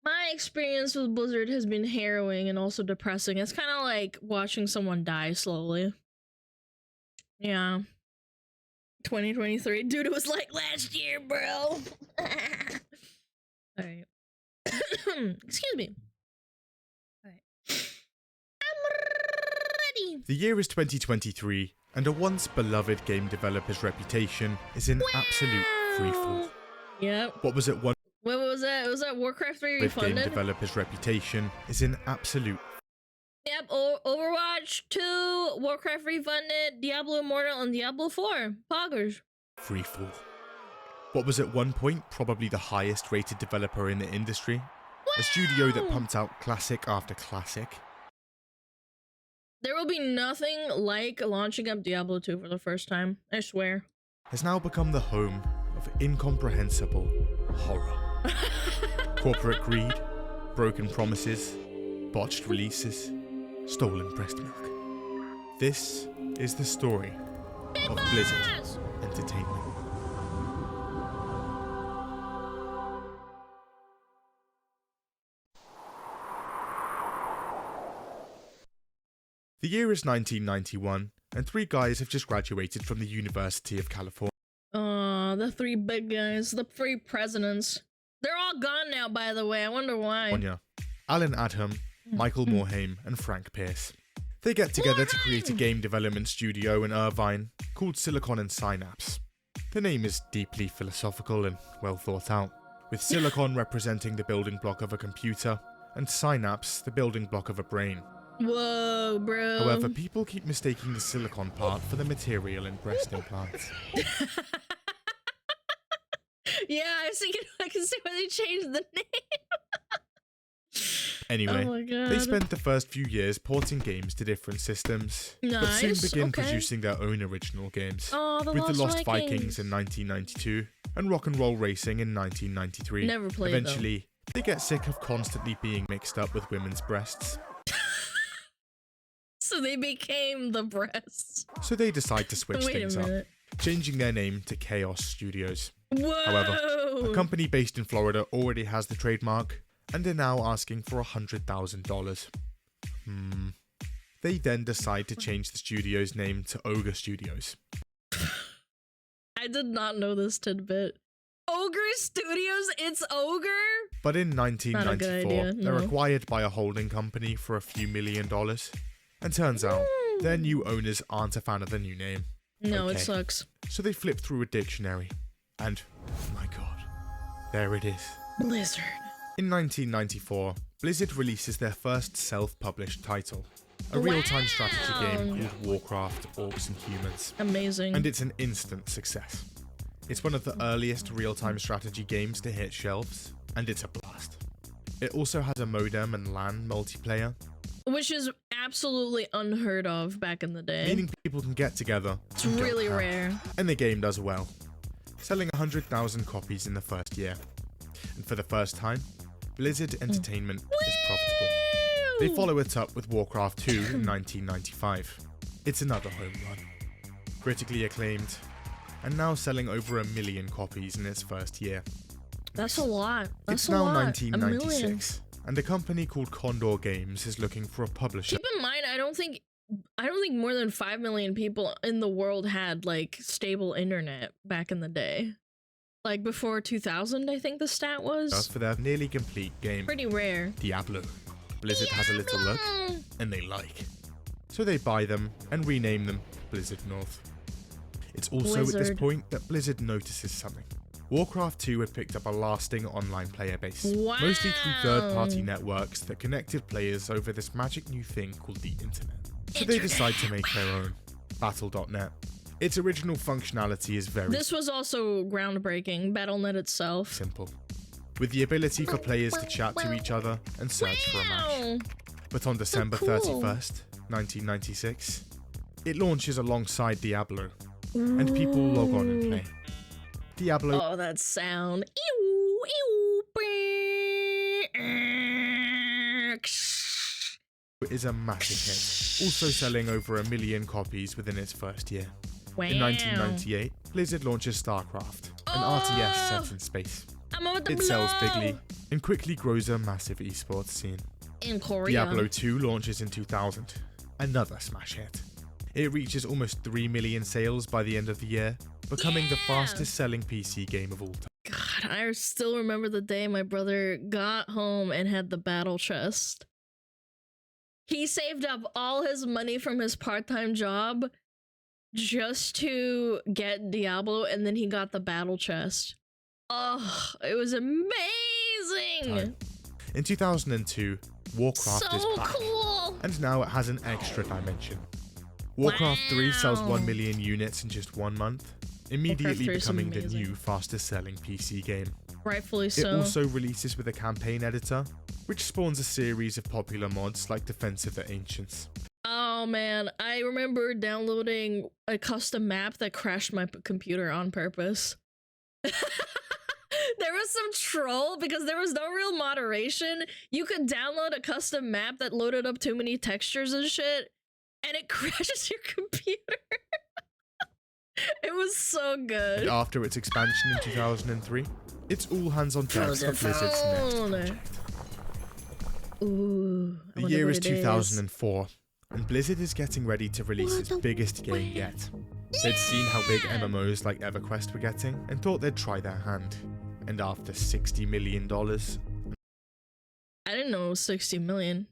My experience with Blizzard has been harrowing and also depressing. It's kind of like watching someone die slowly. Yeah. 2023. Dude, it was like last year, bro. Alright. Excuse me. Alright. I'm ready. The year is 2023, and a once beloved game developer's reputation is in absolute freefall. Yep. What was it one What was that? Was that Warcraft 3 refunded? game developer's reputation is in absolute Yep, Overwatch 2, Warcraft refunded, Diablo Immortal, and Diablo 4. Poggers. freefall. What was at one point probably the highest rated developer in the industry? A studio that pumped out classic after classic. There will be nothing like launching up Diablo 2 for the first time, I swear. Has now become the home of incomprehensible horror. Corporate greed, broken promises, botched releases, stolen breast milk. This is the story of Blizzard Entertainment. The year is 1991, and three guys have just graduated from the University of California. The three big guys, the three presidents. They're all gone now, by the way. I wonder why. Alan Adham, Michael Morhaime, and Frank Pierce. They get together to create a game development studio in Irvine called Silicon and Synapse. The name is deeply philosophical and well thought out, with Silicon representing the building block of a computer, and Synapse the building block of a brain. Whoa, bro. However, people keep mistaking the silicon part for the material in breast implants. Yeah, I can see why they changed the name. Anyway, oh my God. They spent the first few years porting games to different systems, but soon began producing their own original games, with The Lost Vikings in 1992 and Rock and Roll Racing in 1993. Never played Eventually, they get sick of constantly being mixed up with women's breasts. So they became the breasts. So they decide to switch things up, minute. changing their name to Chaos Studios. Whoa! However, a company based in Florida already has the trademark, and are now asking for $100,000. They then decide to change the studio's name to Ogre Studios. I did not know this tidbit. Ogre Studios? It's Ogre? But in 1994, they're no. acquired by a holding company for a few $1 million. And turns out, their new owners aren't a fan of the new name. No, it sucks. So they flip through a dictionary, and, oh my god, there it is. Blizzard. In 1994, Blizzard releases their first self-published title, a real-time strategy game called Warcraft, Orcs and Humans. Amazing. And it's an instant success. It's one of the earliest real-time strategy games to hit shelves, and it's a blast. It also has a modem and LAN multiplayer, which is absolutely unheard of back in the day. meaning people can get together. It's really rare. And the game does well, selling 100,000 copies in the first year. And for the first time, Blizzard Entertainment is profitable. They follow it up with Warcraft 2 in 1995. It's another home run. Critically acclaimed, and now selling over 1 million copies in its first year. That's a lot. That's It's a now lot. 1996, and a company called Condor Games is looking for a publisher. Keep in mind, I don't think more than 5 million people in the world had like stable internet back in the day. Like before 2000, I think the stat was. For their nearly complete game, Pretty rare. Diablo. Blizzard has a little look, and they like. So they buy them and rename them Blizzard North. It's also at this point that Blizzard notices something. Warcraft 2 had picked up a lasting online player base, mostly through third-party networks that connected players over this magic new thing called the internet. So they decide to make their own, Battle.net. Its original functionality is very This was also groundbreaking, Battle.net itself. simple, with the ability for players to chat to each other and search for a match. But on December 31st, 1996, it launches alongside Diablo, and people log on and play. Diablo. Oh, that sound. Ew, ew, is a massive hit, also selling over 1 million copies within its first year. Wow. In 1998, Blizzard launches StarCraft, an RTS set in space. It sells bigly and quickly grows a massive esports scene. In Korea. Diablo 2 launches in 2000, another smash hit. It reaches almost 3 million sales by the end of the year, becoming the fastest selling PC game of all time. God, I still remember the day my brother got home and had the battle chest. He saved up all his money from his part-time job just to get Diablo, and then he got the battle chest. Oh, it was amazing! In 2002, Warcraft is back, cool. and now it has an extra dimension. Warcraft 3 sells 1 million units in just 1 month, immediately becoming the new fastest selling PC game. Rightfully so. It also releases with a campaign editor, which spawns a series of popular mods like Defense of the Ancients. Oh man, I remember downloading a custom map that crashed my computer on purpose. There was some troll because there was no real moderation. You could download a custom map that loaded up too many textures and shit, and it crashes your computer. It was so good. And after its expansion in 2003, it's all hands on deck for Blizzard's next project. Ooh, the year is 2004, and Blizzard is getting ready to release its biggest game yet. They'd seen how big MMOs like EverQuest were getting and thought they'd try their hand. And after $60 million... I didn't know it was 60 million.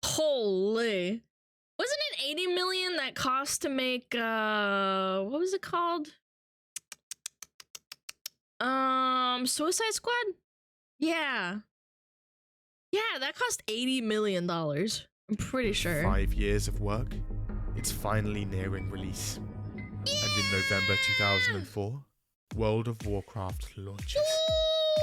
Holy. Wasn't it 80 million that cost to make, what was it called? Suicide Squad? Yeah. Yeah, that cost $80 million. I'm pretty sure. 5 years of work, it's finally nearing release. And in November 2004, World of Warcraft launches.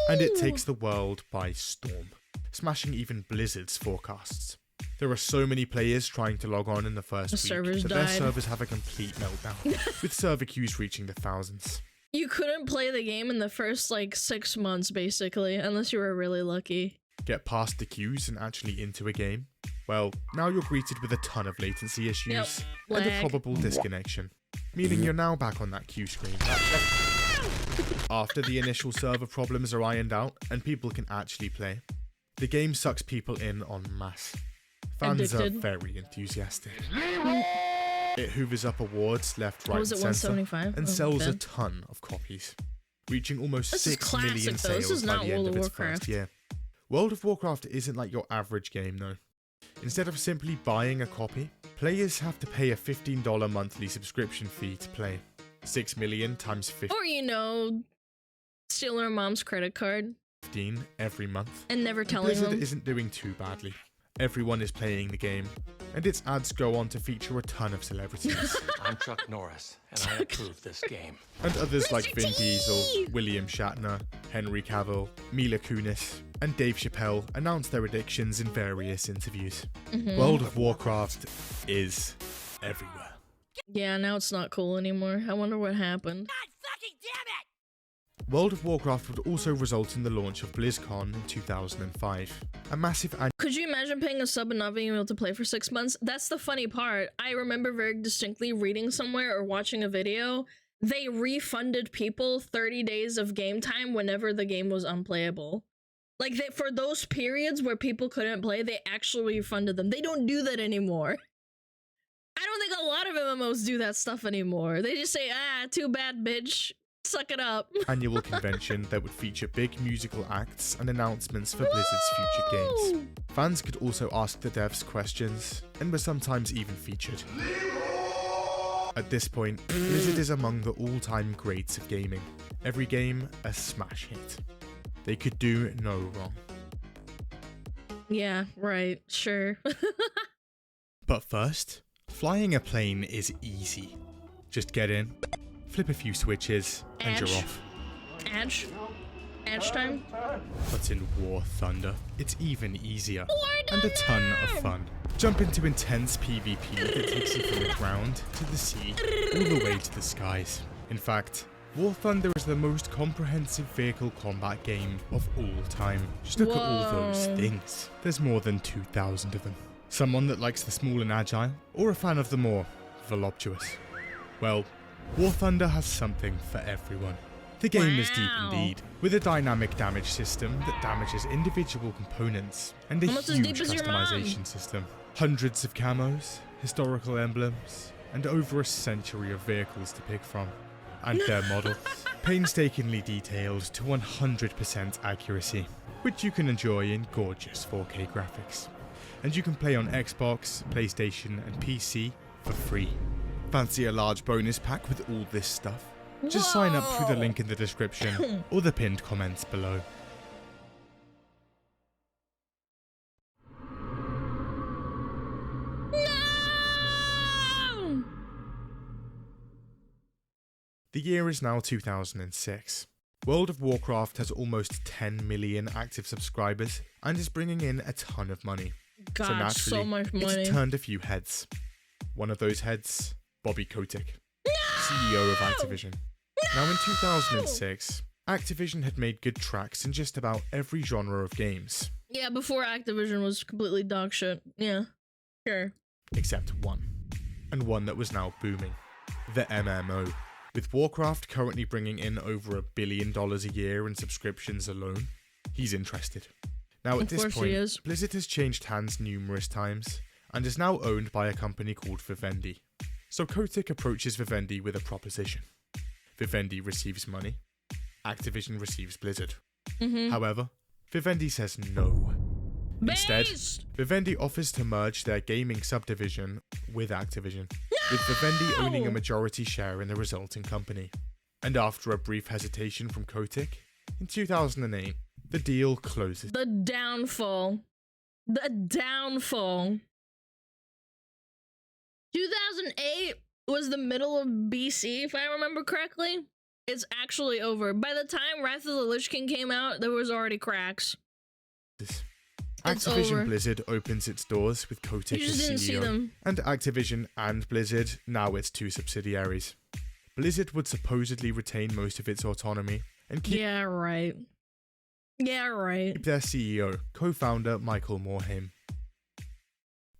And it takes the world by storm, smashing even Blizzard's forecasts. There are so many players trying to log on in the first week that their servers have a complete meltdown, with server queues reaching the thousands. You couldn't play the game in the first, 6 months, basically, unless you were really lucky. Get past the queues and actually into a game? Well, now you're greeted with a ton of latency issues and a probable disconnection, meaning you're now back on that queue screen. After the initial server problems are ironed out and people can actually play, the game sucks people in en masse. Fans are very enthusiastic. It hoovers up awards left, right, and center, and sells a ton of copies, reaching almost 6 million sales by the end of its first year. World of Warcraft isn't like your average game though. Instead of simply buying a copy, players have to pay a $15 monthly subscription fee to play. 6 million times 50. Or, steal their mom's credit card. 15 every month. And never telling Blizzard them. Isn't doing too badly. Everyone is playing the game, and its ads go on to feature a ton of celebrities. I'm Chuck Norris, and I approve this game. And others like Vin Diesel, William Shatner, Henry Cavill, Mila Kunis, and Dave Chappelle announce their addictions in various interviews. World of Warcraft is everywhere. Yeah, now it's not cool anymore. I wonder what happened. God fucking damn it! World of Warcraft would also result in the launch of BlizzCon in 2005. A massive Could you imagine paying a sub and not being able to play for 6 months? That's the funny part. I remember very distinctly reading somewhere or watching a video. They refunded people 30 days of game time whenever the game was unplayable. For those periods where people couldn't play, they actually refunded them. They don't do that anymore. I don't think a lot of MMOs do that stuff anymore. They just say, too bad, bitch. Suck it up. Annual convention that would feature big musical acts and announcements for Blizzard's future games. Fans could also ask the devs questions, and were sometimes even featured. At this point, Blizzard is among the all-time greats of gaming. Every game, a smash hit. They could do no wrong. Yeah, right, sure. But first, flying a plane is easy. Just get in, flip a few switches, and you're off. Edge time? But in War Thunder, it's even easier, and a ton of fun. Jump into intense PvP that takes you from the ground to the sea, all the way to the skies. In fact, War Thunder is the most comprehensive vehicle combat game of all time. Just look at all those things. There's more than 2,000 of them. Someone that likes the small and agile, or a fan of the more voluptuous? Well, War Thunder has something for everyone. The game is deep indeed, with a dynamic damage system that damages individual components, and a Almost as huge deep as your mom. customization system. Hundreds of camos, historical emblems, and over a century of vehicles to pick from. And their models, painstakingly detailed to 100% accuracy, which you can enjoy in gorgeous 4K graphics. And you can play on Xbox, PlayStation, and PC for free. Fancy a large bonus pack with all this stuff? Just sign up through the link in the description or the pinned comments below. No! The year is now 2006. World of Warcraft has almost 10 million active subscribers and is bringing in a ton of money. God, So naturally, so much money. it's turned a few heads. One of those heads, Bobby Kotick, CEO of Activision. Now in 2006, Activision had made good tracks in just about every genre of games. Yeah, before Activision was completely dog shit. Yeah, sure. Except one. And one that was now booming. The MMO. With Warcraft currently bringing in over $1 billion a year in subscriptions alone, he's interested. Now at Of this course he point, is. Blizzard has changed hands numerous times, and is now owned by a company called Vivendi. So Kotick approaches Vivendi with a proposition. Vivendi receives money, Activision receives Blizzard. However, Vivendi says no. Instead, Based! Vivendi offers to merge their gaming subdivision with Activision, with Vivendi owning a majority share in the resulting company. And after a brief hesitation from Kotick, in 2008, the deal closes. The downfall. The downfall. 2008 was the middle of BC, if I remember correctly. It's actually over. By the time Wrath of the Lich King came out, there was already cracks. Activision over. Blizzard opens its doors with You Kotick just as didn't see CEO, them. and Activision and Blizzard, now its two subsidiaries. Blizzard would supposedly retain most of its autonomy and keep Yeah, right. Yeah, right. their CEO, co-founder Michael Morhaime.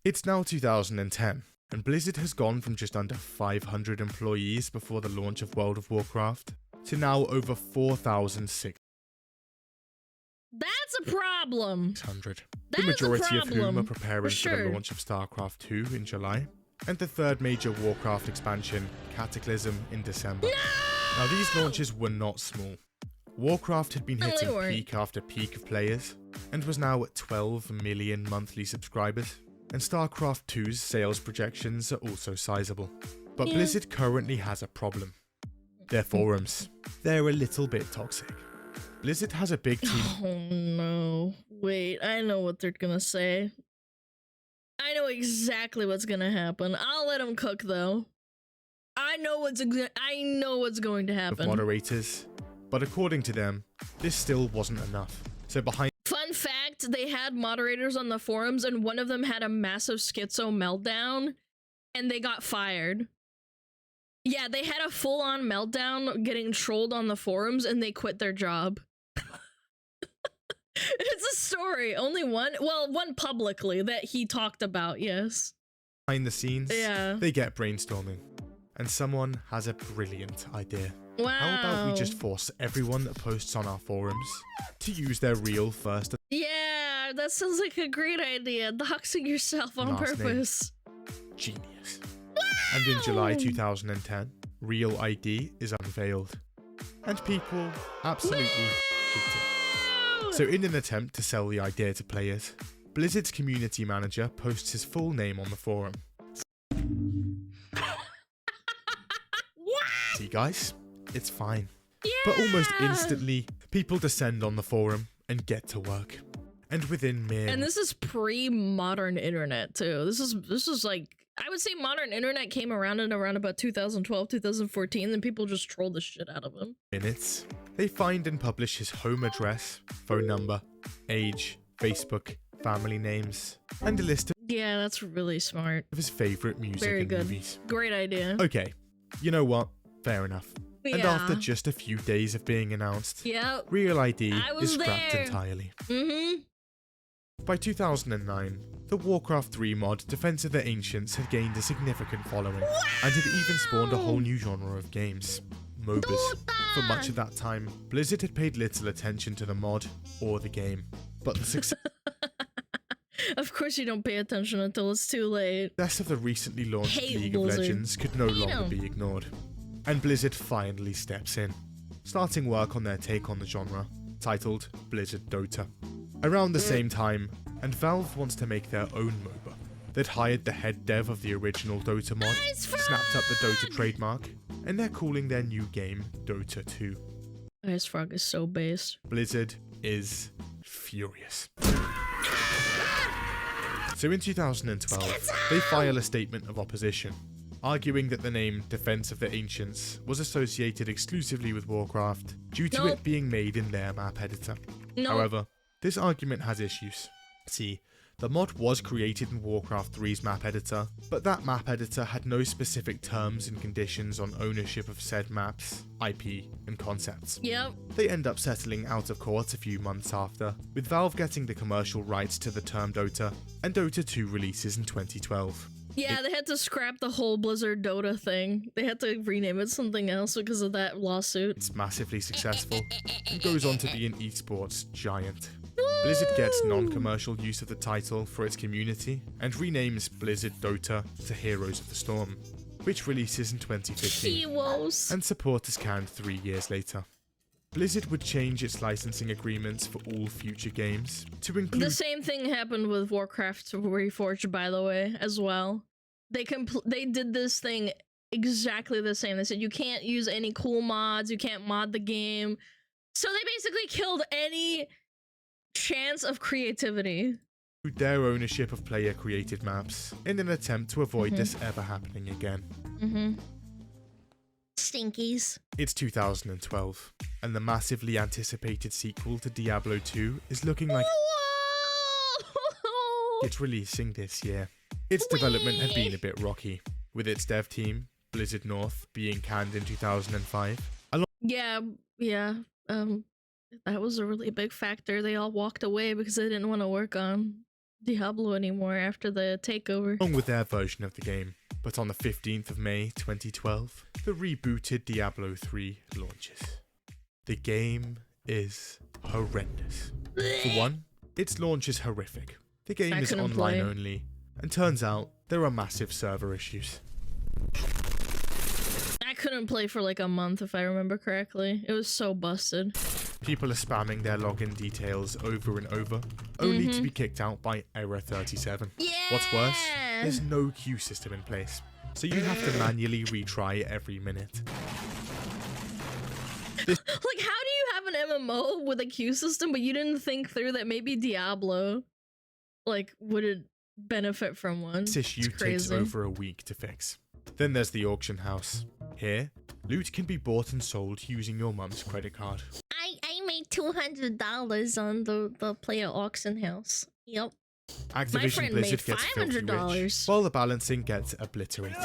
It's now 2010, and Blizzard has gone from just under 500 employees before the launch of World of Warcraft to now over 4,600. That's a problem. The That's a majority of whom problem, are preparing for for sure. the launch of StarCraft 2 in July, and the third major Warcraft expansion, Cataclysm, in December. Now these launches were not small. Warcraft had been No, they hitting weren't. peak after peak of players, and was now at 12 million monthly subscribers, and StarCraft 2's sales projections are also sizable. But Yeah. Blizzard currently has a problem. Their forums. They're a little bit toxic. Blizzard has a big team Oh no. Wait, I know what they're gonna say. I know exactly what's gonna happen. I'll let them cook though. I know what's going to of happen. moderators, but according to them, this still wasn't enough. So behind Fun fact, they had moderators on the forums and one of them had a massive schizo meltdown and they got fired. Yeah, they had a full-on meltdown getting trolled on the forums and they quit their job. It's a story. Only one? Well, one publicly that he talked about, yes. the scenes, Yeah. they get brainstorming, and someone has a brilliant idea. Wow. How about we just force everyone that posts on our forums to use their real first Yeah, that sounds like a great idea. Doxing yourself on Last name. purpose. genius. And in July 2010, Real ID is unveiled, and people absolutely hate it. So in an attempt to sell the idea to players, Blizzard's community manager posts his full name on the forum. See guys, it's fine. But almost instantly, people descend on the forum and get to work. And within mere And this is pre-modern internet too. This is like, I would say modern internet came around in around about 2012, 2014, and people just trolled the shit out of him. minutes, they find and publish his home address, phone number, age, Facebook, family names, and a list Yeah, that's really smart. of his favorite music Very and good. movies. Great idea. Okay, you know what? Fair enough. And Yeah. after just a few days of being announced, Yep. Real ID I was is scrapped there. entirely. Mm-hmm. By 2009, the Warcraft 3 mod Defense of the Ancients had gained a significant following, and had even spawned a whole new genre of games, MOBAs. For much of that time, Blizzard had paid little attention to the mod or the game, but the success Of course you don't pay attention until it's too late. of the recently launched Hate League Blizzard. of Legends could no longer be ignored, and Blizzard finally steps in, starting work on their take on the genre, titled Blizzard Dota. Around the same time, and Valve wants to make their own MOBA. They'd hired the head dev of the original Dota mod, snapped up the Dota trademark, and they're calling their new game Dota 2. Ice Frog is so based. Blizzard is furious. So in 2012, they file a statement of opposition, arguing that the name Defense of the Ancients was associated exclusively with Warcraft due to it being made in their map editor. However, this argument has issues. See, the mod was created in Warcraft 3's map editor, but that map editor had no specific terms and conditions on ownership of said maps, IP, and concepts. Yep. They end up settling out of court a few months after, with Valve getting the commercial rights to the term Dota, and Dota 2 releases in 2012. Yeah, they had to scrap the whole Blizzard Dota thing. They had to rename it something else because of that lawsuit. It's massively successful, and goes on to be an esports giant. Blizzard gets non-commercial use of the title for its community, and renames Blizzard Dota to Heroes of the Storm, which releases in 2015, Heroes. and support is canned 3 years later. Blizzard would change its licensing agreements for all future games to include— The same thing happened with Warcraft Reforged, by the way, as well. They did this thing exactly the same. They said you can't use any cool mods, you can't mod the game. So they basically killed any chance of creativity. their ownership of player-created maps in an attempt to avoid this ever happening again. Stinkies. It's 2012, and the massively anticipated sequel to Diablo 2 is looking like it's releasing this year. Its development had been a bit rocky, with its dev team, Blizzard North, being canned in 2005. That was a really big factor. They all walked away because they didn't want to work on Diablo anymore after the takeover. Along with their version of the game. But on the 15th of May 2012, the rebooted Diablo 3 launches. The game is horrendous. For one, its launch is horrific. The game is online only, and turns out there are massive server issues. I couldn't play for like a month if I remember correctly. It was so busted. People are spamming their login details over and over, only to be kicked out by Error 37. Yeah! What's worse, there's no queue system in place, so you have to manually retry every minute. Like, how do you have an MMO with a queue system, but you didn't think through that maybe Diablo, like, would it benefit from one? This issue takes over a week to fix. Then there's the auction house. Here, loot can be bought and sold using your mum's credit card. I made $200 on the player auction house. Yep. Activision Blizzard gets filthy rich, while the balancing gets obliterated.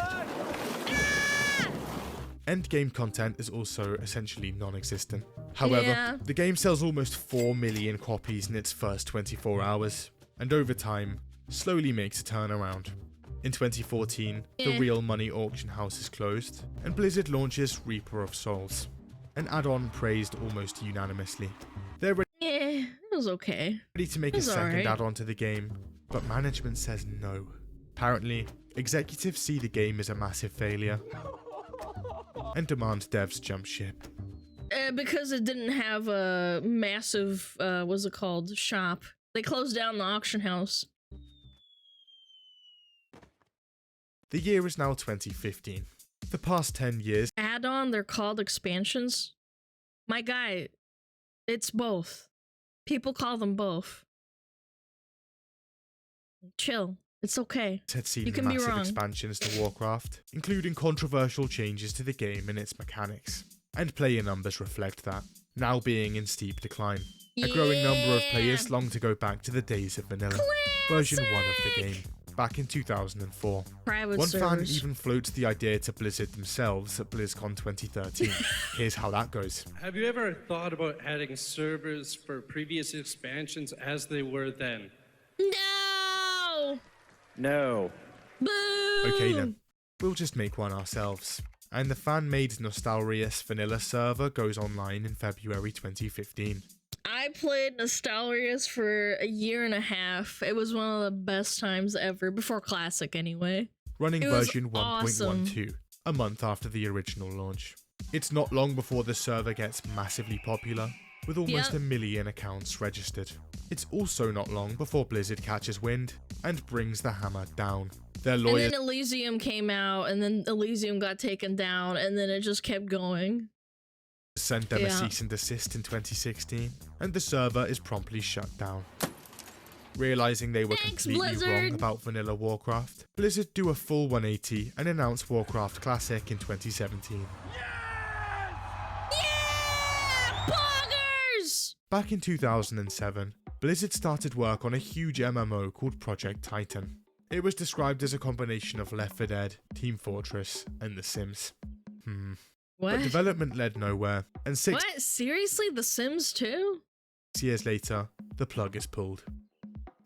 Endgame content is also essentially non-existent. However, the game sells almost 4 million copies in its first 24 hours, and over time, slowly makes a turnaround. In 2014, the Real Money auction house is closed, and Blizzard launches Reaper of Souls, an add-on praised almost unanimously. They're it was okay. ready to make a second add-on to the game, but management says no. Apparently, executives see the game as a massive failure and demand devs jump ship. Because it didn't have a massive, what's it called, shop. They closed down the auction house. The year is now 2015. The past 10 years... Add-on, they're called expansions? My guy, it's both. People call them both. Chill. It's okay. Had seen you can massive be wrong. expansions to Warcraft, including controversial changes to the game and its mechanics. And player numbers reflect that, now being in steep decline. A growing number of players long to go back to the days of vanilla. Version 1 of the game, back in 2004. One fan even floats the idea to Blizzard themselves at BlizzCon 2013. Here's how that goes. Have you ever thought about adding servers for previous expansions as they were then? No! No. Boo! Okay then, we'll just make one ourselves. And the fan-made Nostalrius vanilla server goes online in February 2015. I played Nostalrius for a year and a half. It was one of the best times ever, before Classic anyway. Running It was version awesome. 1.12, a month after the original launch. It's not long before the server gets massively popular, with almost Yep. 1 million accounts registered. It's also not long before Blizzard catches wind and brings the hammer down. Their And lawyers then Elysium came out, and then Elysium got taken down, and then it just kept going. sent them a Yeah. cease and desist in 2016, and the server is promptly shut down. Realizing they were Thanks, completely Blizzard. wrong about vanilla Warcraft, Blizzard do a full 180 and announce Warcraft Classic in 2017. Yeah! Poggers! Back in 2007, Blizzard started work on a huge MMO called Project Titan. It was described as a combination of Left 4 Dead, Team Fortress, and The Sims. What? But development led nowhere, and 6 What? Seriously? The Sims too? years later, the plug is pulled.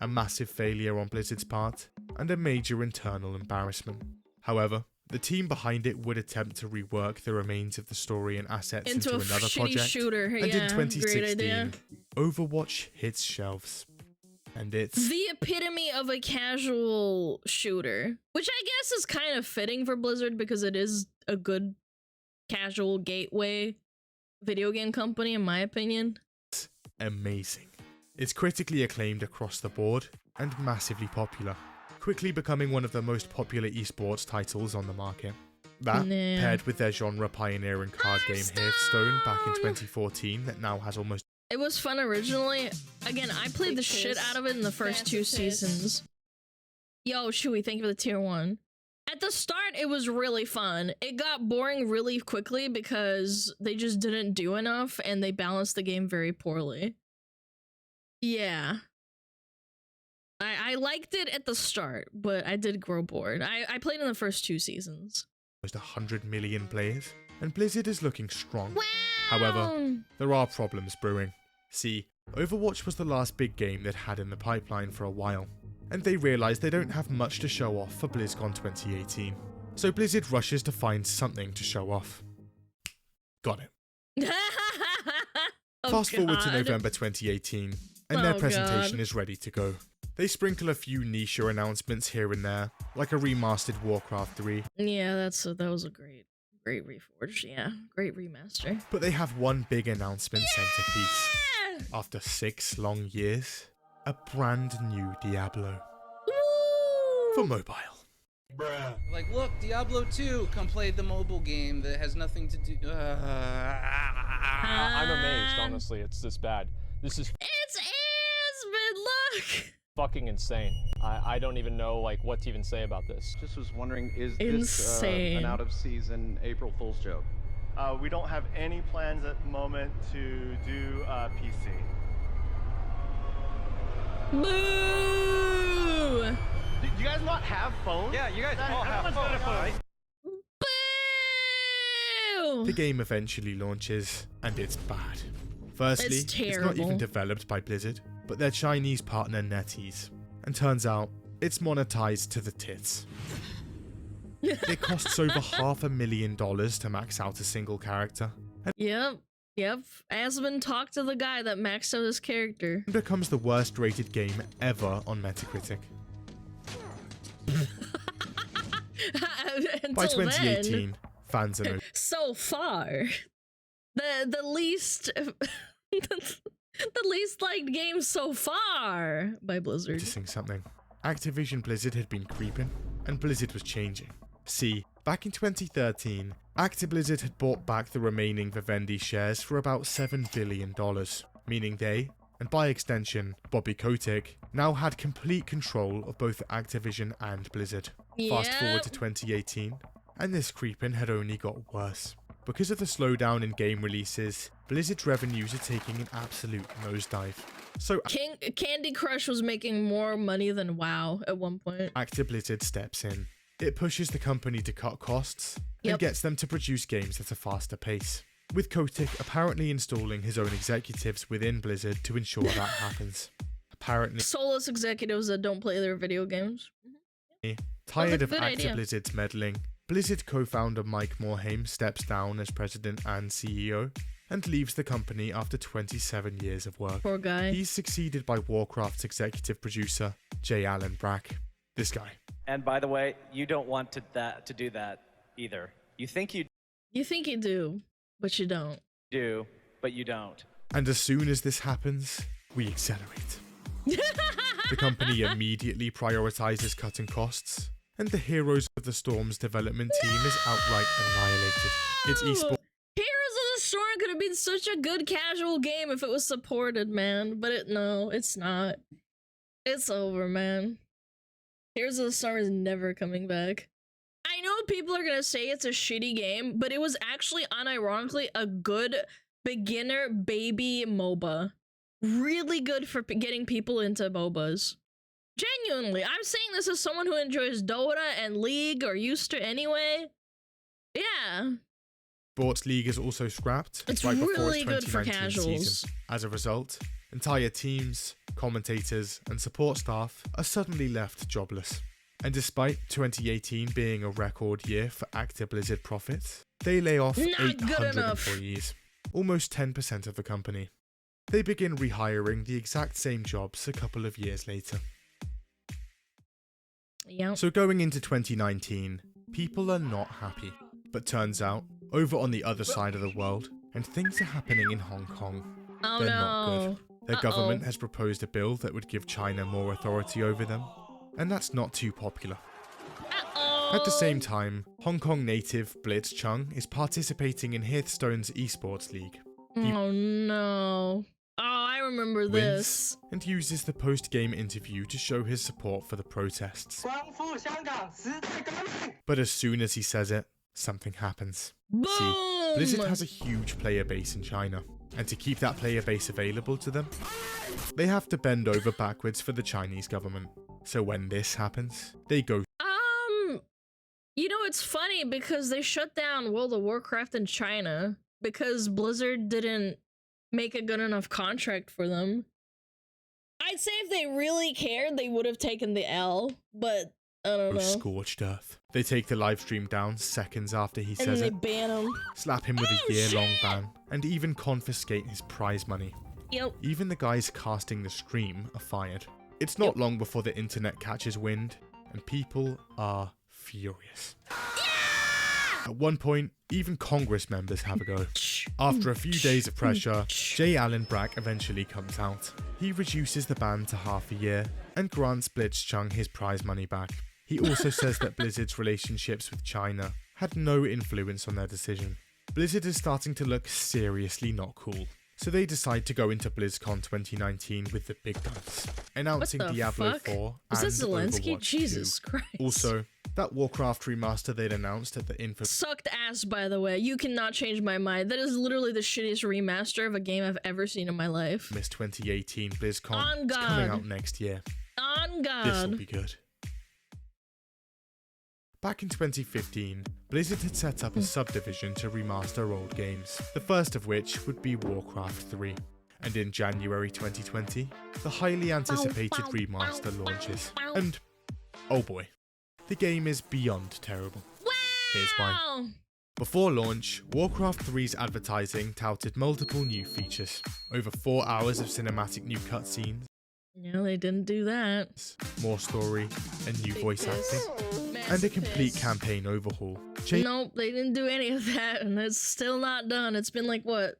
A massive failure on Blizzard's part, and a major internal embarrassment. However, the team behind it would attempt to rework the remains of the story and assets into Into a another shitty project, shooter. and Yeah, in great 2016, idea. Overwatch hits shelves. And it's The epitome of a casual shooter, which I guess is kind of fitting for Blizzard because it is a good casual gateway video game company, in my opinion. amazing. It's critically acclaimed across the board, and massively popular, quickly becoming one of the most popular esports titles on the market. That, Yeah. paired with their genre-pioneering card game Hearthstone back in Hearthstone! 2014 that now has almost It was fun originally. Again, I played the shit out of it in the first two seasons. Yo, Shui, thank you for the tier 1. At the start, it was really fun. It got boring really quickly because they just didn't do enough and they balanced the game very poorly. Yeah. I liked it at the start, but I did grow bored. I played in the first 2 seasons. 100 million players, and Blizzard is looking strong. Wow! However, there are problems brewing. See, Overwatch was the last big game they'd had in the pipeline for a while, and they realised they don't have much to show off for BlizzCon 2018. So Blizzard rushes to find something to show off. Got it. Oh, Fast forward to God. November 2018, and their Oh, presentation God. is ready to go. They sprinkle a few niche announcements here and there, like a remastered Warcraft 3, Yeah, that was a great reforged. Yeah, great remaster. but they have one big announcement centerpiece. Yeah! After 6 long years, a brand new Diablo Woo! for mobile. Like, look, Diablo 2, come play the mobile game that has nothing to do. I'm amazed, honestly. It's this bad. This is It's Asmund, look! fucking insane. I don't even know like what to even say about this. Just was wondering, is this Insane. an out-of-season April Fool's joke? We don't have any plans at the moment to do PC. Boo! Do you guys not have phones? Yeah, you guys all have Everyone's got a phone. right? Boo! The game eventually launches, and it's bad. Firstly, It's not even terrible. developed by Blizzard, but their Chinese partner NetEase. And turns out, it's monetized to the tits. It costs over $500,000 to max out a single character, Yep. Asmund talked to the guy that maxed out his character. and becomes the worst rated game ever on Metacritic. Until By then, 2018, fans are so far, the least the least liked game so far by Blizzard. noticing something. Activision Blizzard had been creeping, and Blizzard was changing. See, back in 2013, Blizzard had bought back the remaining Vivendi shares for about $7 billion, meaning they, and by extension, Bobby Kotick, now had complete control of both Activision and Blizzard. Fast forward to 2018, and this creeping had only got worse. Because of the slowdown in game releases, Blizzard's revenues are taking an absolute nosedive. So Candy Crush was making more money than WoW at one point. Blizzard steps in. It pushes the company to cut costs and Yep. gets them to produce games at a faster pace, with Kotick apparently installing his own executives within Blizzard to ensure that happens. Apparently, Soulless executives that don't play their video games. tired of good idea. Blizzard's meddling, Blizzard co-founder Mike Morhaime steps down as president and CEO and leaves the company after 27 years of work. Poor guy. He's succeeded by Warcraft's executive producer, J. Allen Brack. This guy. And by the way, you don't want to do that either. You think you do, but you don't. do, but you don't. And as soon as this happens, we accelerate. The company immediately prioritizes cutting costs, and the Heroes of the Storm's development team is outright annihilated. It's esports. Heroes of the Storm could have been such a good casual game if it was supported, man. But no, it's not. It's over, man. Heroes of the Storm is never coming back. I know people are gonna say it's a shitty game, but it was actually unironically a good beginner baby MOBA. Really good for getting people into MOBAs. Genuinely, I'm saying this as someone who enjoys Dota and League or used to anyway. Yeah. Sports League is also scrapped It's right before really its good for 2019 casuals. season. As a result, entire teams, commentators, and support staff are suddenly left jobless. And despite 2018 being a record year for Active Blizzard profits, they lay off Not good 800 enough. employees, almost 10% of the company. They begin rehiring the exact same jobs a couple of years later. Yeah. So going into 2019, people are not happy. But turns out, over on the other side of the world, and things are happening in Hong Kong. Oh They're no. not good. Their Uh-oh. government has proposed a bill that would give China more authority over them, and that's not too popular. Uh-oh. At the same time, Hong Kong native Blitz Chung is participating in Hearthstone's esports league. He Oh no. Oh, I remember this. wins and uses the post-game interview to show his support for the protests. But as soon as he says it, something happens. Boom! See, Blizzard has a huge player base in China, and to keep that player base available to them, they have to bend over backwards for the Chinese government. So when this happens, they go. You know, it's funny because they shut down World of Warcraft in China because Blizzard didn't make a good enough contract for them. I'd say if they really cared, they would have taken the L, but I don't know. Scorched earth. They take the live stream down seconds after he And says they it, ban him. slap him with Oh, a year-long shit! ban, and even confiscate his prize money. Yep. Even the guys casting the stream are fired. It's not long before the internet catches wind, and people are furious. At one point, even Congress members have a go. After a few days of pressure, J. Allen Brack eventually comes out. He reduces the ban to half a year and grants Blitzchung his prize money back. He also says that Blizzard's relationships with China had no influence on their decision. Blizzard is starting to look seriously not cool, so they decide to go into BlizzCon 2019 with the big guns, announcing What the Diablo fuck? 4 Was and that Zelensky? Overwatch Jesus 2. Christ. Also, that Warcraft remaster they'd announced at the info Sucked ass, by the way. You cannot change my mind. That is literally the shittiest remaster of a game I've ever seen in my life. Miss 2018 BlizzCon On is coming God. out next year. On This'll God. be good. Back in 2015, Blizzard had set up a subdivision to remaster old games, the first of which would be Warcraft 3. And in January 2020, the highly anticipated remaster launches. And, oh boy, the game is beyond terrible. Here's why. Wow. Before launch, Warcraft 3's advertising touted multiple new features, over 4 hours of cinematic new cutscenes, No, they didn't do that. more story, and new voice acting, and a complete campaign overhaul. Nope, they didn't do any of that, and it's still not done. It's been like, what?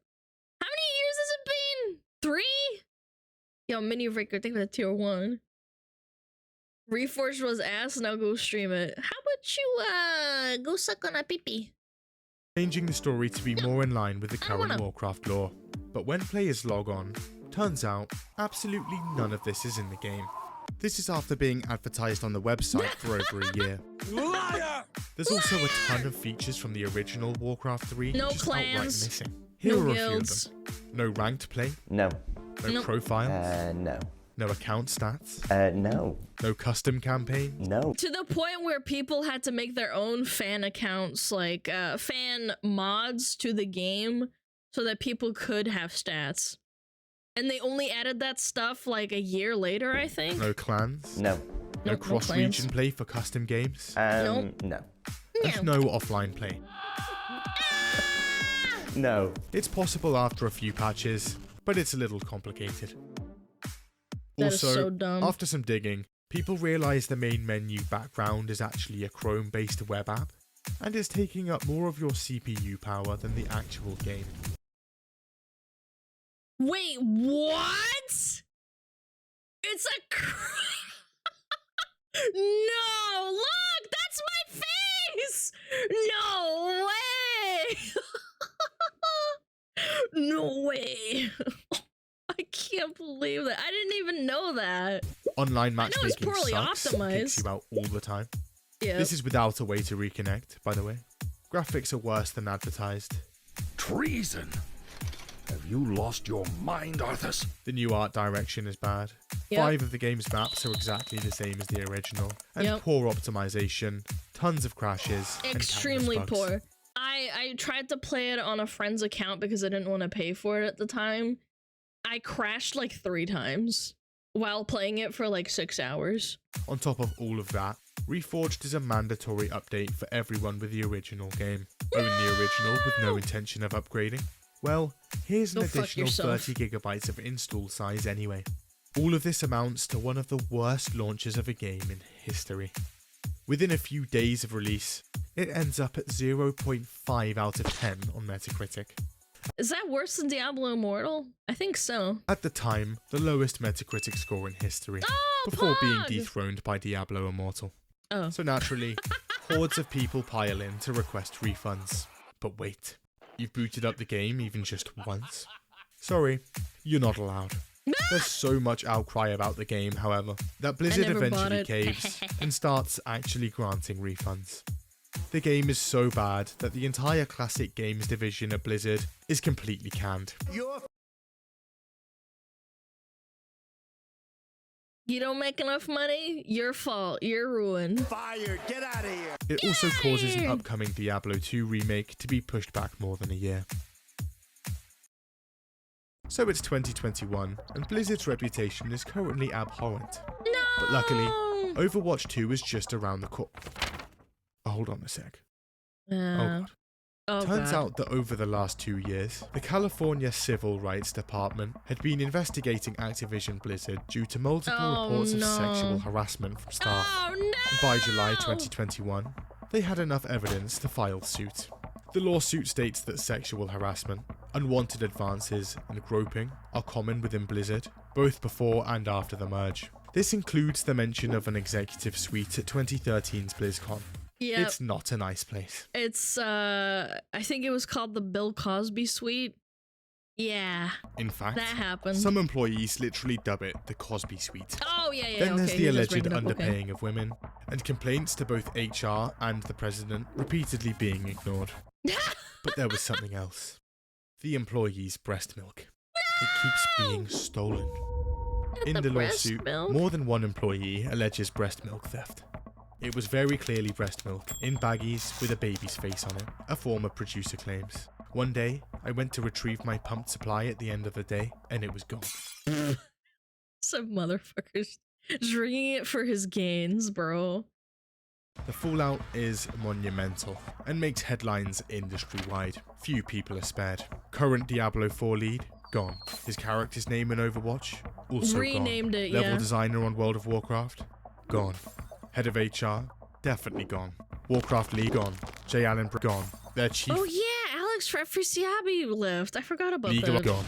How many years has it been? 3? Yo, Mini Breaker, think of that tier 1. Reforged was ass, now go stream it. How about you, go suck on a pee-pee? Changing the story to be more in line with the I current wanna- Warcraft lore. But when players log on, turns out absolutely none of this is in the game. This is after being advertised on the website for over a year. There's also a ton of features from the original Warcraft 3 No just outright clans. missing. Here No are a guilds. few of them. No ranked play, No. no Nope. profiles, No. no account stats, No. no custom campaign. No. To the point where people had to make their own fan accounts, like fan mods to the game, so that people could have stats. And they only added that stuff like a year later, I think. No clans. No. No Nope, no cross-region clans. play for custom games. Nope. No. And no offline play. No. It's possible after a few patches, but it's a little complicated. That is Also, so dumb. after some digging, people realize the main menu background is actually a Chrome-based web app, and is taking up more of your CPU power than the actual game. Wait, what? It's a No, look, that's my face. No way. No way. I can't believe that. I didn't even know that. Online I know it's matchmaking poorly sucks and kicks optimized. you out all the time. Yeah. This is without a way to reconnect, by the way. Graphics are worse than advertised. Treason! Have you lost your mind, Arthas? The new art direction is bad. Yep. 5 of the game's maps are exactly the same as the original, and Yep. poor optimization, tons of crashes, and Extremely countless bugs. poor. I tried to play it on a friend's account because I didn't want to pay for it at the time. I crashed like 3 times while playing it for like 6 hours. On top of all of that, Reforged is a mandatory update for everyone with the original game. Own the original with no intention of upgrading? Well, here's an Go fuck additional yourself. 30 gigabytes of install size anyway. All of this amounts to one of the worst launches of a game in history. Within a few days of release, it ends up at 0.5 out of 10 on Metacritic. Is that worse than Diablo Immortal? I think so. At the time, the lowest Metacritic score in history, Oh, before being Pog! dethroned by Diablo Immortal. Oh. So naturally, hordes of people pile in to request refunds. But wait, you've booted up the game even just once? Sorry, you're not allowed. There's so much outcry about the game, however, that Blizzard never bought eventually it. caves and starts actually granting refunds. The game is so bad that the entire classic games division of Blizzard is completely canned. You don't make enough money? Your fault. You're ruined. Fired! Get out of here! It also causes an Yay! upcoming Diablo 2 remake to be pushed back more than a year. So it's 2021, and Blizzard's reputation is currently abhorrent. No! But luckily, Overwatch 2 is just around the corner. Oh, hold on a sec. Oh god. Oh, Turns God. out that over the last 2 years, the California Civil Rights Department had been investigating Activision Blizzard due to multiple Oh, reports of no. sexual harassment from staff. Oh, no! And by July 2021, they had enough evidence to file suit. The lawsuit states that sexual harassment, unwanted advances, and groping are common within Blizzard, both before and after the merge. This includes the mention of an executive suite at 2013's BlizzCon. Yep. It's not a nice place. It's, I think it was called the Bill Cosby Suite. Yeah, In fact, that happened. some employees literally dub it the Cosby Suite. Oh, yeah, yeah, Then there's okay, the he does alleged bring it up, okay. underpaying of women, and complaints to both HR and the president repeatedly being ignored. But there was something else. The employee's breast milk. It keeps being stolen. In The the breast lawsuit, milk? more than one employee alleges breast milk theft. It was very clearly breast milk, in baggies with a baby's face on it, a former producer claims. One day, I went to retrieve my pumped supply at the end of the day, and it was gone. Some motherfuckers drinking it for his gains, bro. The fallout is monumental, and makes headlines industry-wide. Few people are spared. Current Diablo 4 lead, gone. His character's name in Overwatch, also Renamed gone. it, Level yeah. designer on World of Warcraft, gone. Head of HR, definitely gone. Warcraft League, gone. Jay Allen, gone. Their chief Oh, yeah, Alex Fresiabi left. I forgot about legal, that. gone.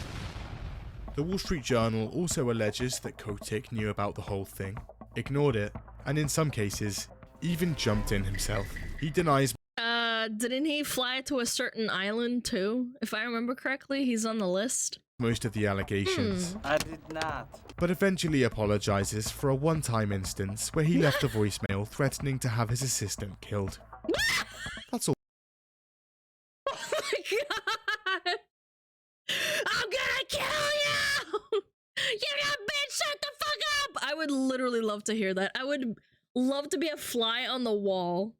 The Wall Street Journal also alleges that Kotick knew about the whole thing, ignored it, and in some cases, even jumped in himself. He denies Didn't he fly to a certain island too? If I remember correctly, he's on the list. most of the allegations, I did not. but eventually apologizes for a one-time instance where he left a voicemail threatening to have his assistant killed. That's all. Oh my god! I'm gonna kill you! You dumb bitch, shut the fuck up! I would literally love to hear that. I would love to be a fly on the wall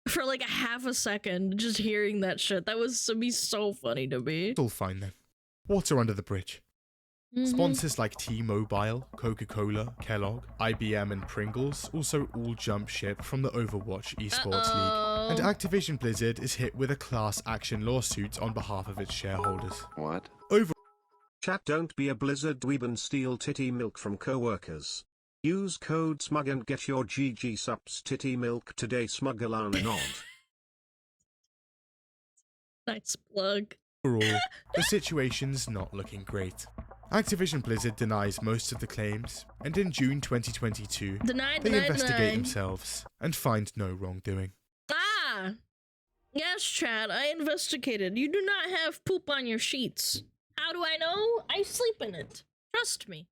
for like a half a second, just hearing that shit. That would be so funny to me. It's all fine then. Water under the bridge. Sponsors like T-Mobile, Coca-Cola, Kellogg, IBM and Pringles also all jump ship from the Overwatch esports league. And Activision Blizzard is hit with a class action lawsuit on behalf of its shareholders. What? Chat, don't be a Blizzard dweeb and steal titty milk from co-workers. Use code SMUG and get your GG subs titty milk today, Smugalan Nod. Nice plug. Overall, the situation's not looking great. Activision Blizzard denies most of the claims, and in June 2022, they investigate themselves and find no wrongdoing. Ah! Yes, Chad, I investigated. You do not have poop on your sheets. How do I know? I sleep in it. Trust me.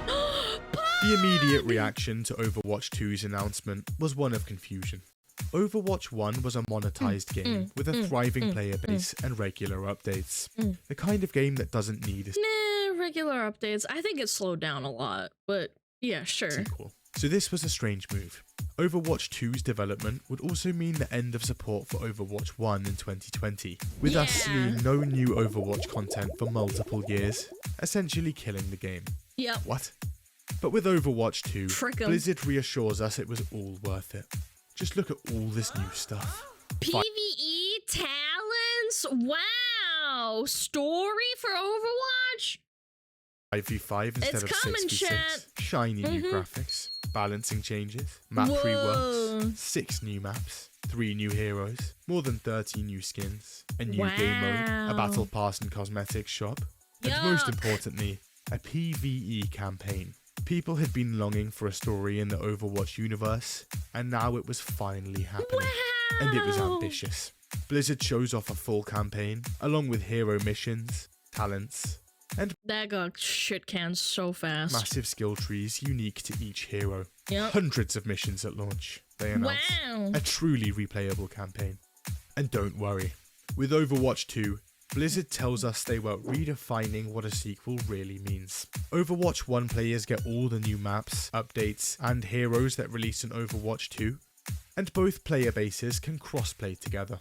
The immediate reaction to Overwatch 2's announcement was one of confusion. Overwatch 1 was a monetized game with a thriving player base and regular updates. The kind of game that doesn't need a regular updates. I think it slowed down a lot, but yeah, sure. Sequel. So this was a strange move. Overwatch 2's development would also mean the end of support for Overwatch 1 in 2020, with us seeing no new Overwatch content for multiple years, essentially killing the game. Yep. What? But with Overwatch 2, Blizzard reassures us it was all worth it. Just look at all this new stuff. PvE talents? Wow! Story for Overwatch? 5v5 instead of 6v6. Shiny new graphics. Balancing changes. Map reworks. 6 new maps. 3 new heroes. More than 30 new skins. A new game mode. A battle pass and cosmetics shop. And most importantly, a PvE campaign. People had been longing for a story in the Overwatch universe, and now it was finally happening. And it was ambitious. Blizzard shows off a full campaign, along with hero missions, talents, and that got shit canned so fast. Massive skill trees unique to each hero. Hundreds of missions at launch. They announced a truly replayable campaign. And don't worry, with Overwatch 2, Blizzard tells us they were redefining what a sequel really means. Overwatch 1 players get all the new maps, updates, and heroes that release in Overwatch 2, and both player bases can cross-play together.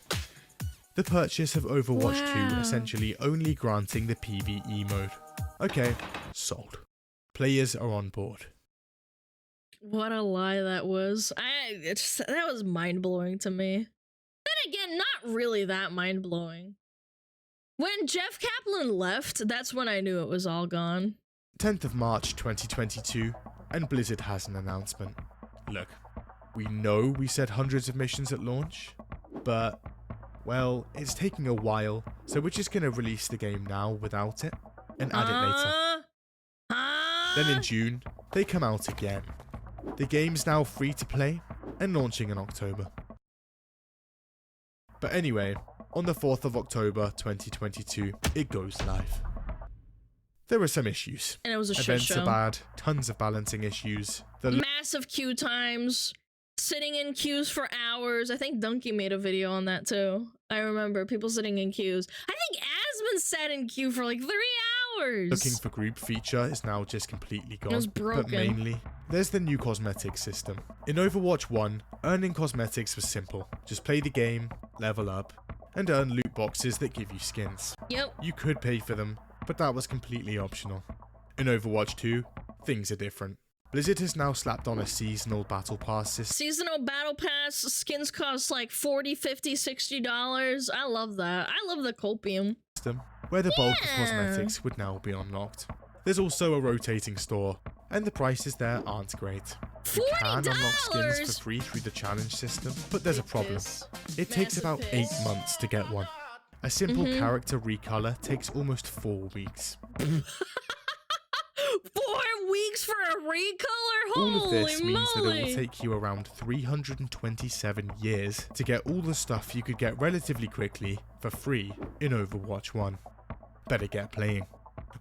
The purchase of Overwatch 2 essentially only granting the PvE mode. Okay, sold. Players are on board. What a lie that was. That was mind-blowing to me. Then again, not really that mind-blowing. When Jeff Kaplan left, that's when I knew it was all gone. 10th of March 2022, and Blizzard has an announcement. Look, we know we said hundreds of missions at launch, but, well, it's taking a while, so we're just gonna release the game now without it, and add it later. Then in June, they come out again. The game's now free to play, and launching in October. But anyway, on the 4th of October 2022, it goes live. There are some issues. And it was a shit Events show. are bad, tons of balancing issues. Massive queue times, sitting in queues for hours. I think Donkey made a video on that too. I remember people sitting in queues. I think Asmon sat in queue for like 3 hours. Looking for group feature is now just completely gone. It was broken. But mainly, there's the new cosmetics system. In Overwatch 1, earning cosmetics was simple. Just play the game, level up, and earn loot boxes that give you skins. Yep. You could pay for them, but that was completely optional. In Overwatch 2, things are different. Blizzard has now slapped on a seasonal battle pass system. Seasonal battle pass skins cost like $40, $50, $60. I love that. I love the copium. Where the bulk of cosmetics would now be unlocked. There's also a rotating store, and the prices there aren't great. You can unlock skins for free through the challenge system, but there's a problem. It takes about 8 months to get one. A simple character recolor takes almost 4 weeks. 4 weeks for a recolor? All of this Holy means that it moly. will take you around 327 years to get all the stuff you could get relatively quickly for free in Overwatch 1. Better get playing.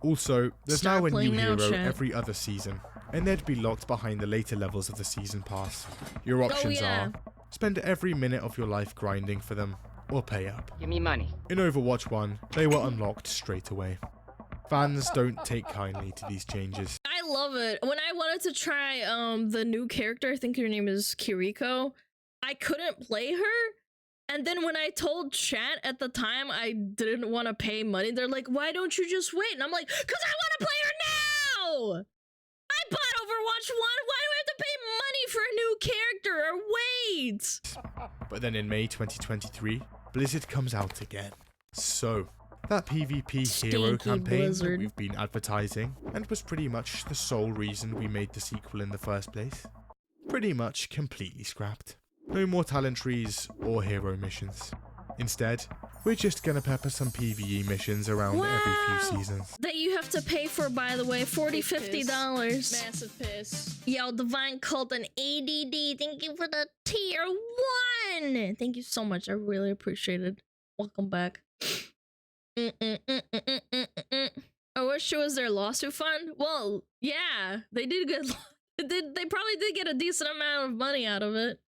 Also, there's now a new hero every other season, and they'd be locked behind the later levels of the season pass. Your options are spend every minute of your life grinding for them, or pay up. Give me money. In Overwatch 1, they were unlocked straight away. Fans don't take kindly to these changes. I love it. When I wanted to try the new character, I think her name is Kiriko, I couldn't play her And then when I told chat at the time I didn't want to pay money, they're like, why don't you just wait? And I'm like, because I want to play her now! I bought Overwatch 1, why do I have to pay money for a new character or wait? But then in May 2023, Blizzard comes out again. So, that PvP hero Stinky campaign Blizzard. that we've been advertising, and was pretty much the sole reason we made the sequel in the first place, pretty much completely scrapped. No more talent trees or hero missions. Instead, we're just gonna pepper some PvE missions around every few seasons. That you have to pay for, by the way, $40, $50. Massive piss. Yo, Divine Cult and ADD, thank you for the tier 1! Thank you so much, I really appreciate it. Welcome back. I wish it was their lawsuit fund. Well, yeah, they did get... They probably did get a decent amount of money out of it.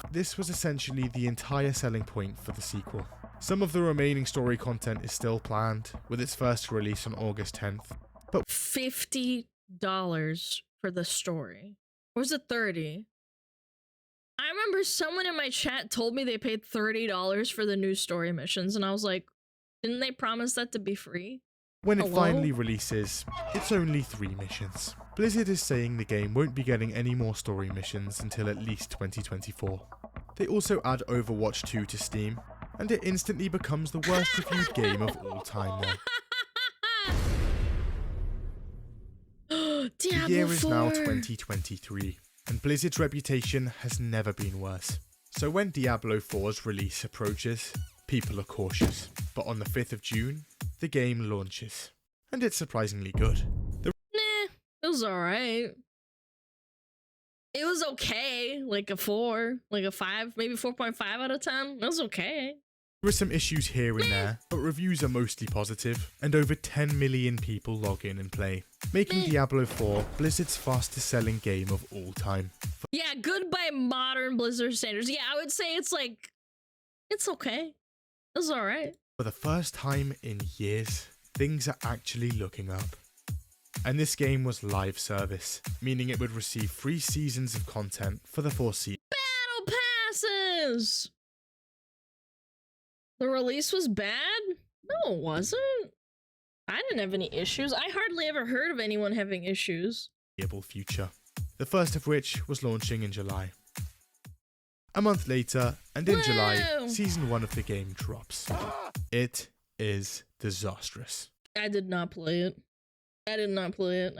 This was essentially the entire selling point for the sequel. Some of the remaining story content is still planned, with its first release on August 10th. But $50 for the story. Or was it $30? I remember someone in my chat told me they paid $30 for the new story missions, and I was like, didn't they promise that to be free? when it Hello? finally releases, it's only 3 missions. Blizzard is saying the game won't be getting any more story missions until at least 2024. They also add Overwatch 2 to Steam, and it instantly becomes the worst reviewed game of all time now. The year is now 2023, and Blizzard's reputation has never been worse. So when Diablo 4's release approaches, people are cautious. But on the 5th of June, the game launches. And it's surprisingly good. It was alright. It was okay, like a 4, like a 5, maybe 4.5 out of 10. It was okay. There are some issues here and there, but reviews are mostly positive, and over 10 million people log in and play, making Diablo 4 Blizzard's fastest selling game of all time. Yeah, good by modern Blizzard standards. Yeah, I would say it's like, it's okay. It was alright. For the first time in years, things are actually looking up. And this game was live service, meaning it would receive 3 seasons of content for the 4 seasons. Battle passes! The release was bad? No, it wasn't. I didn't have any issues. I hardly ever heard of anyone having issues. Future. The first of which was launching in July. A month later, and in July, Season 1 of the game drops. It is disastrous. I did not play it. I did not play it.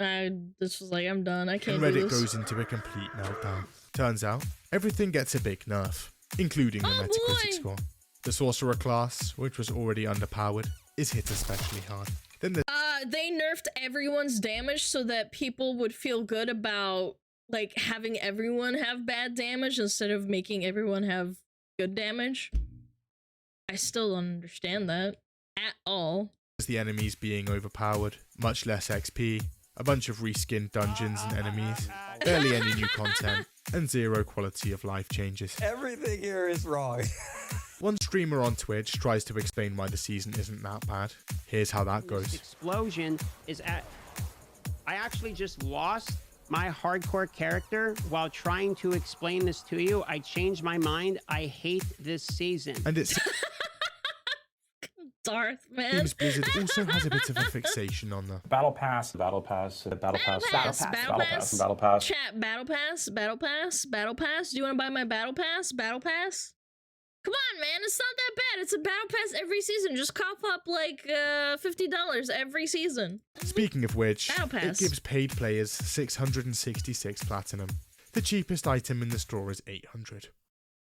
This was like, I'm done. I can't And do Reddit this. goes into a complete meltdown. Turns out, everything gets a big nerf, including the Metacritic score. The Sorcerer class, which was already underpowered, is hit especially hard. Then they nerfed everyone's damage so that people would feel good about, like, having everyone have bad damage instead of making everyone have good damage. I still don't understand that at all. the enemies being overpowered, much less XP, a bunch of reskinned dungeons and enemies, barely any new content, and 0 quality of life changes. Everything here is wrong. One streamer on Twitch tries to explain why the season isn't that bad. Here's how that goes. Explosion is at... I actually just lost my hardcore character while trying to explain this to you. I changed my mind. I hate this season. And it's... Darth, man. Seems Blizzard also has a bit of a fixation on the Battle Pass, Battle Pass, Battle Pass, Battle Pass, Battle Pass, Battle Pass. Chat, Battle Pass, Battle Pass, Battle Pass. Do you want to buy my Battle Pass? Battle Pass? Come on, man. It's not that bad. It's a Battle Pass every season. Just cough up like $50 every season. Speaking of which, Battle Pass. it gives paid players 666 platinum. The cheapest item in the store is 800.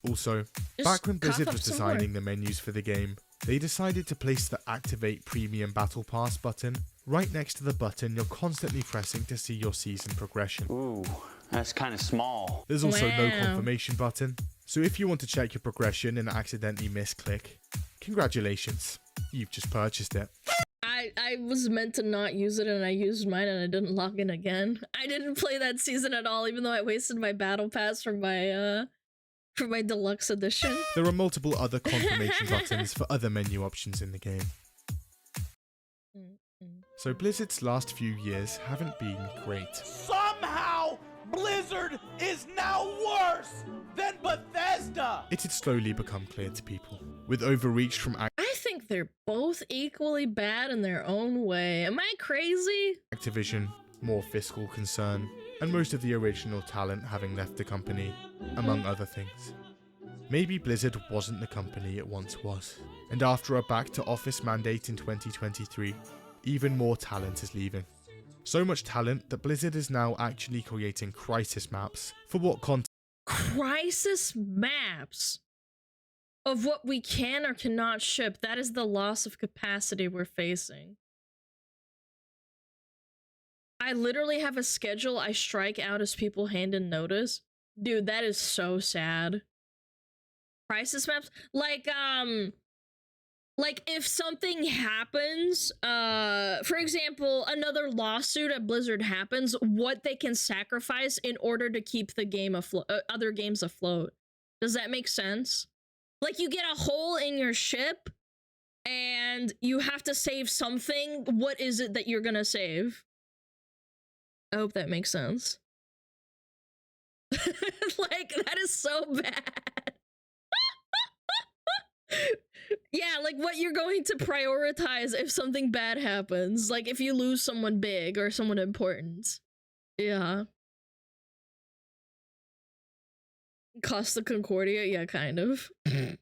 Also, back when Blizzard was designing the menus for the game, they decided to place the Activate Premium Battle Pass button right next to the button you're constantly pressing to see your season progression. Ooh, that's kind of small. There's also no confirmation button, so if you want to check your progression and accidentally misclick, congratulations, you've just purchased it. I was meant to not use it and I used mine and I didn't log in again. I didn't play that season at all, even though I wasted my Battle Pass for my deluxe edition. There are multiple other confirmation buttons for other menu options in the game. So Blizzard's last few years haven't been great. Somehow, Blizzard Blizzard is now worse than Bethesda! It had slowly become clear to people, with overreach from I think they're both equally bad in their own way. Am I crazy? Activision, more fiscal concern, and most of the original talent having left the company, among other things. Maybe Blizzard wasn't the company it once was, and after a back-to-office mandate in 2023, even more talent is leaving. So much talent that Blizzard is now actually creating crisis maps for what content. Crisis maps of what we can or cannot ship. That is the loss of capacity we're facing. I literally have a schedule I strike out as people hand in notice. Dude, that is so sad. Crisis maps? Like if something happens, for example, another lawsuit at Blizzard happens, what they can sacrifice in order to keep the game afloat, other games afloat. Does that make sense? Like, you get a hole in your ship and you have to save something. What is it that you're gonna save? I hope that makes sense. Like, that is so bad. Yeah, like what you're going to prioritize if something bad happens. Like if you lose someone big or someone important. Yeah. Costa Concordia? Yeah, kind of. Yeah,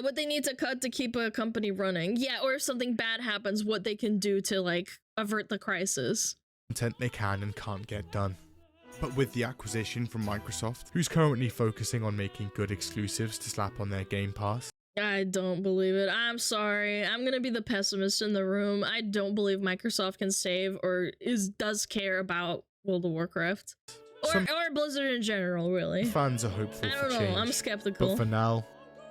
what they need to cut to keep a company running. Yeah, or if something bad happens, what they can do to, like, avert the crisis. Content they can and can't get done. But with the acquisition from Microsoft, who's currently focusing on making good exclusives to slap on their Game Pass. I don't believe it. I'm sorry. I'm gonna be the pessimist in the room. I don't believe Microsoft can save or does care about World of Warcraft. Or Blizzard in general, really. Fans are hopeful I don't for know. change. I'm skeptical. But for now,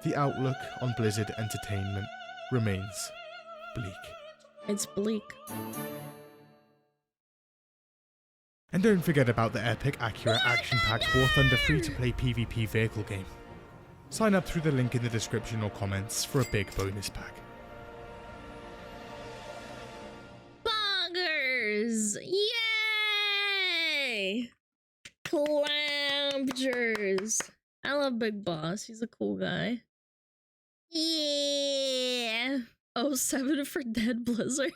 the outlook on Blizzard Entertainment remains bleak. It's bleak. And don't forget about the epic, accurate, action-packed War Thunder free-to-play PvP vehicle game. Sign up through the link in the description or comments for a big bonus pack. Bonkers! Yay! Clampjers. I love Big Boss. He's a cool guy. Yeah! 07 for Dead Blizzard.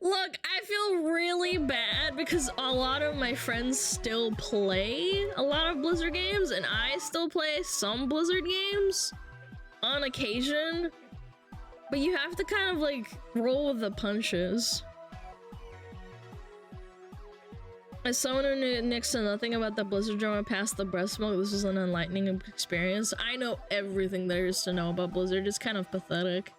Look, I feel really bad because a lot of my friends still play a lot of Blizzard games, and I still play some Blizzard games on occasion. But you have to kind of like roll with the punches. As someone who knew next to nothing about the Blizzard drama past the breast smoke, this was an enlightening experience. I know everything there is to know about Blizzard. It's kind of pathetic.